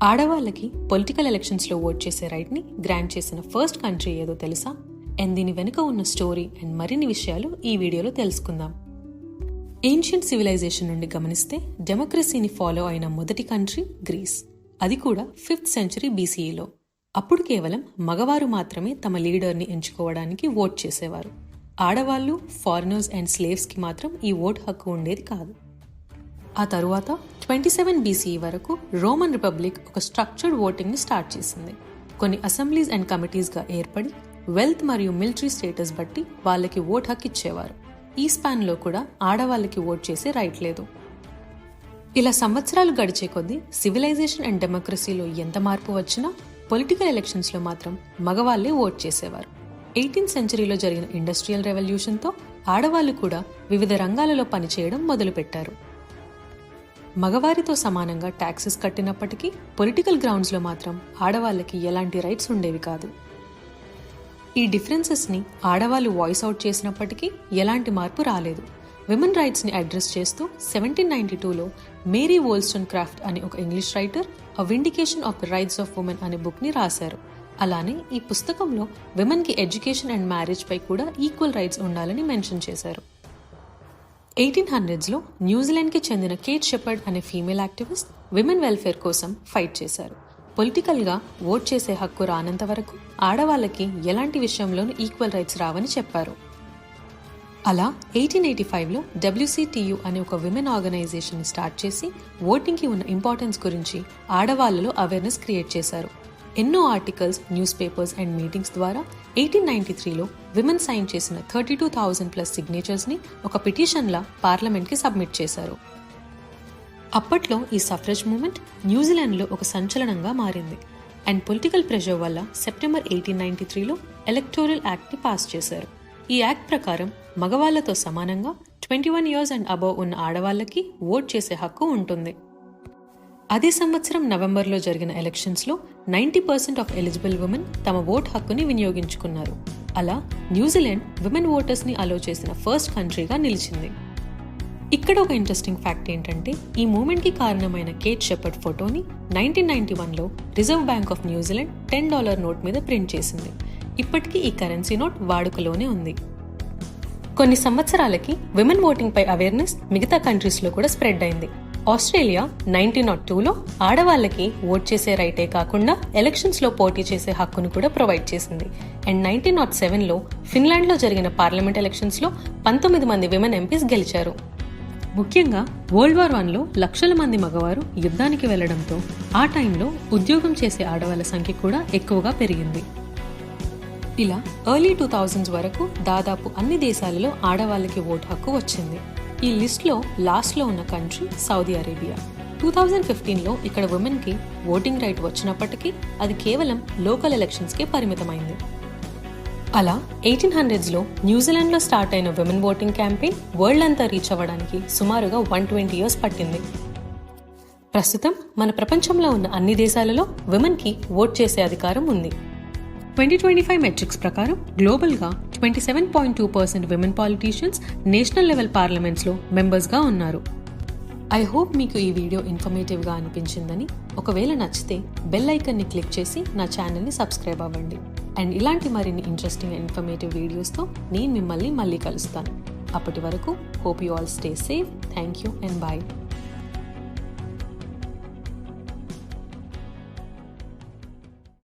ఆడవాళ్ళకి పొలిటికల్ ఎలక్షన్స్లో ఓట్ చేసే రైట్ని గ్రాంట్ చేసిన ఫస్ట్ కంట్రీ ఏదో తెలుసా? అండ్ దీని వెనుక ఉన్న స్టోరీ అండ్ మరిన్ని విషయాలు ఈ వీడియోలో తెలుసుకుందాం. ఏన్షియంట్ సివిలైజేషన్ నుండి గమనిస్తే డెమోక్రసీని ఫాలో అయిన మొదటి కంట్రీ గ్రీస్, అది కూడా 5th సెంచరీ BCEలో. అప్పుడు కేవలం మగవారు మాత్రమే తమ లీడర్ని ఎంచుకోవడానికి ఓట్ చేసేవారు. ఆడవాళ్లు, ఫారినర్స్ అండ్ స్లేవ్స్కి మాత్రం ఈ ఓట్ హక్కు ఉండేది కాదు. ఆ తరువాత 27 BCE వరకు రోమన్ రిపబ్లిక్ ఒక స్ట్రక్చర్డ్ ఓటింగ్ని స్టార్ట్ చేసింది. కొన్ని అసెంబ్లీస్ అండ్ కమిటీస్గా ఏర్పడి వెల్త్ మరియు మిలిటరీ స్టేటస్ బట్టి వాళ్ళకి ఓట్ హక్కు ఇచ్చేవారు. ఈ స్పాన్లో కూడా ఆడవాళ్ళకి ఓట్ చేసే రైట్ లేదు. ఇలా సంవత్సరాలు గడిచే కొద్దీ సివిలైజేషన్ అండ్ డెమోక్రసీలో ఎంత మార్పు వచ్చినా పొలిటికల్ ఎలక్షన్స్లో మాత్రం మగవాళ్లే ఓట్ చేసేవారు. 18th సెంచరీలో జరిగిన ఇండస్ట్రియల్ రెవల్యూషన్తో ఆడవాళ్లు కూడా వివిధ రంగాలలో పనిచేయడం మొదలుపెట్టారు. మగవారితో సమానంగా ట్యాక్సెస్ కట్టినప్పటికీ పొలిటికల్ గ్రౌండ్స్లో మాత్రం ఆడవాళ్ళకి ఎలాంటి రైట్స్ ఉండేవి కాదు. ఈ డిఫరెన్సెస్ని ఆడవాళ్ళు వాయిస్ అవుట్ చేసినప్పటికీ ఎలాంటి మార్పు రాలేదు. విమెన్ రైట్స్ని అడ్రస్ చేస్తూ 1792లో మేరీ వోల్స్టోన్క్రాఫ్ట్ అనే ఒక English writer a vindication of the rights of women అనే బుక్ని రాశారు. అలానే ఈ పుస్తకంలో విమెన్కి ఎడ్యుకేషన్ అండ్ మ్యారేజ్ పై కూడా ఈక్వల్ రైట్స్ ఉండాలని మెన్షన్ చేశారు. 1800స్లో న్యూజిలాండ్కి చెందిన కేట్ షెపర్డ్ అనే ఫీమేల్ యాక్టివిస్ట్ విమెన్ వెల్ఫేర్ కోసం ఫైట్ చేశారు. పొలిటికల్గా ఓట్ చేసే హక్కు రానంత వరకు ఆడవాళ్ళకి ఎలాంటి విషయంలోనూ ఈక్వల్ రైట్స్ రావని చెప్పారు. అలా 1885లో WCTU అనే ఒక విమెన్ ఆర్గనైజేషన్ని స్టార్ట్ చేసి ఓటింగ్కి ఉన్న ఇంపార్టెన్స్ గురించి ఆడవాళ్లలో అవేర్నెస్ క్రియేట్ చేశారు. ఎన్నో articles, news papers and meetings ద్వారా 1893లో విమెన్ సైన్ చేసిన 32,000+ సిగ్నేచర్స్ని ఒక పిటిషన్లా పార్లమెంట్కి సబ్మిట్ చేశారు. అప్పట్లో ఈ సఫ్రేజ్ మూవ్మెంట్ న్యూజిలాండ్లో ఒక సంచలనంగా మారింది. అండ్ పొలిటికల్ ప్రెషర్ వల్ల సెప్టెంబర్ 1893లో ఎలక్టోరల్ యాక్ట్ని పాస్ చేశారు. ఈ యాక్ట్ ప్రకారం మగవాళ్లతో సమానంగా 21 years అండ్ అబవ్ ఉన్న ఆడవాళ్లకి ఓట్ చేసే హక్కు ఉంటుంది. అదే సంవత్సరం నవంబర్లో జరిగిన ఎలక్షన్స్లో 90% ఆఫ్ ఎలిజిబుల్ ఉమెన్ తమ ఓట్ హక్కుని వినియోగించుకున్నారు. అలా న్యూజిలాండ్ విమెన్ ఓటర్స్ని అలో చేసిన ఫస్ట్ కంట్రీగా నిలిచింది. ఇక్కడ ఒక ఇంట్రెస్టింగ్ ఫ్యాక్ట్ ఏంటంటే ఈ మూమెంట్కి కారణమైన కేట్ షెపర్డ్ ఫోటోని 1991లో రిజర్వ్ బ్యాంక్ ఆఫ్ న్యూజిలాండ్ $10 నోట్ మీద ప్రింట్ చేసింది. ఇప్పటికీ ఈ కరెన్సీ నోట్ వాడుకలోనే ఉంది. కొన్ని సంవత్సరాలకి విమెన్ ఓటింగ్ పై అవేర్నెస్ మిగతా కంట్రీస్లో కూడా స్ప్రెడ్ అయింది. ఆస్ట్రేలియా 1902లో ఆడవాళ్ళకి ఓట్ చేసే రైటే కాకుండా ఎలక్షన్స్లో పోటీ చేసే హక్కును కూడా ప్రొవైడ్ చేసింది. అండ్ 1907లో ఫిన్లాండ్లో జరిగిన పార్లమెంట్ ఎలక్షన్స్లో 19 మంది విమెన్ ఎంపీస్ గెలిచారు. ముఖ్యంగా వరల్డ్ వార్ 1లో లక్షల మంది మగవారు యుద్ధానికి వెళ్లడంతో ఆ టైంలో ఉద్యోగం చేసే ఆడవాళ్ల సంఖ్య కూడా ఎక్కువగా పెరిగింది. ఇలా ఎర్లీ 2000s వరకు దాదాపు అన్ని దేశాలలో ఆడవాళ్ళకి ఓటు హక్కు వచ్చింది. ఈ లిస్ట్లో లాస్ట్లో ఉన్న కంట్రీ సౌదీ అరేబియా. 2015లో ఇక్కడ ఉమెన్కి ఓటింగ్ రైట్ వచ్చినప్పటికీ అది కేవలం లోకల్ ఎలక్షన్స్కే పరిమితమైంది. అలా 1800స్లో న్యూజిలాండ్లో స్టార్ట్ అయిన విమెన్ ఓటింగ్ క్యాంపెయిన్ వరల్డ్ అంతా రీచ్ అవ్వడానికి సుమారుగా 120 years పట్టింది. ప్రస్తుతం మన ప్రపంచంలో ఉన్న అన్ని దేశాలలో విమెన్కి ఓట్ చేసే అధికారం ఉంది. 2025 మెట్రిక్స్ ప్రకారం గ్లోబల్గా 27.2% విమెన్ పాలిటీషియన్స్ నేషనల్ లెవెల్ పార్లమెంట్స్లో మెంబర్స్గా ఉన్నారు. ఐ హోప్ మీకు ఈ వీడియో ఇన్ఫర్మేటివ్గా అనిపించిందని. ఒకవేళ నచ్చితే బెల్ ఐకన్ని క్లిక్ చేసి నా ఛానల్ని సబ్స్క్రైబ్ అవ్వండి. అండ్ ఇలాంటి మరిన్ని ఇంట్రెస్టింగ్ అండ్ ఇన్ఫర్మేటివ్ వీడియోస్తో నేను మిమ్మల్ని మళ్ళీ కలుస్తాను. అప్పటి వరకు hope you all stay safe. Thank you and bye.